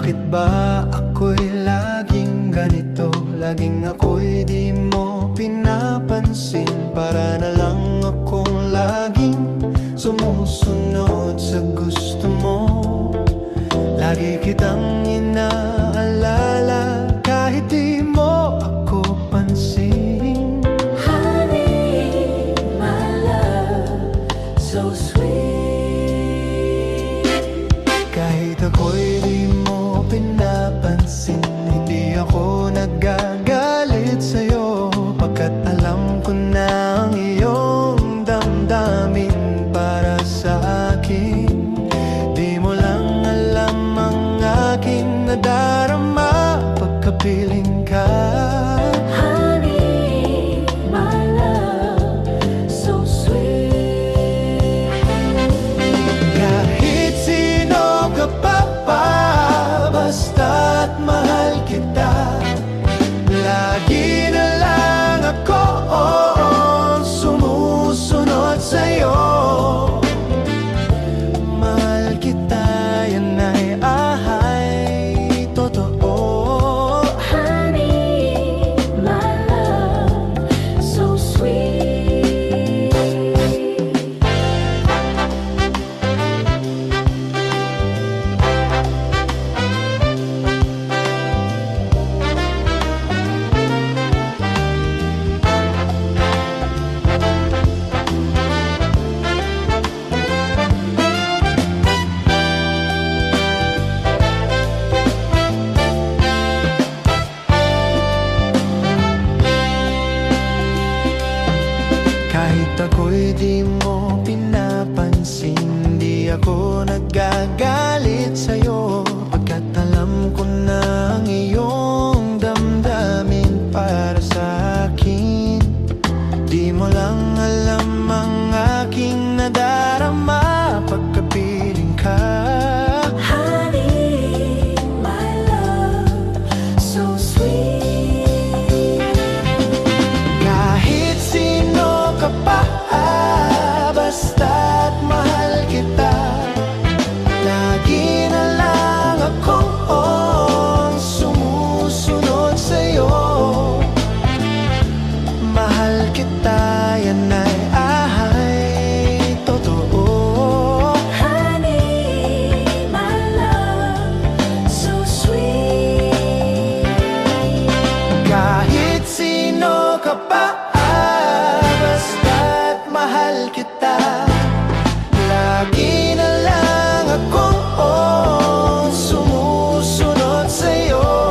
Bakit ba ako'y laging ganito? Laging ako'y di mo pinapansin. Para na lang akong laging sumusunod sa gusto mo. Lagi kitang inaalala kahit di mo ako pansin. Honey, my love, so sweet. Kahit ako'y di mo pinapansin, hindi ako nagagalit sa'yo. Pagkat alam ko na ang iyong damdamin para sa akin. Di mo lang alam ang aking nadarama pagkapiling ka. Honey, my love, so sweet. Kahit sino ka pa, basta't mahal kita. Lagi na lang ako sumusunod sa'yo. Mahal kita, yan ay totoo. Honey, my love, so sweet. Kahit ako'y di mo pinapansin, di ako nagagalit sa'yo. Pagkat alam ko na ang iyong damdamin para sa akin. Di mo lang alam ang aking nadarama pagkapiling ka. Honey, my love, so sweet. Kahit sino ka pa, basta't mahal kita. Lagi na lang akong sumusunod sa'yo. Mahal kita, yan ay totoo. Honey, my love, so sweet. Kahit sino ka pa, basta't mahal kita. Lagi na lang akong sumusunod sa'yo.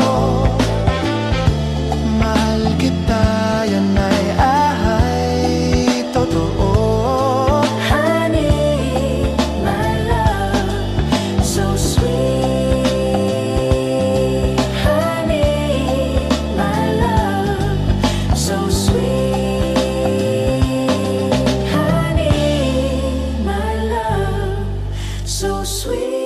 Mahal kita, yan ay totoo. Honey, my love, so sweet. Honey, my love, so sweet. Honey, my love, so sweet.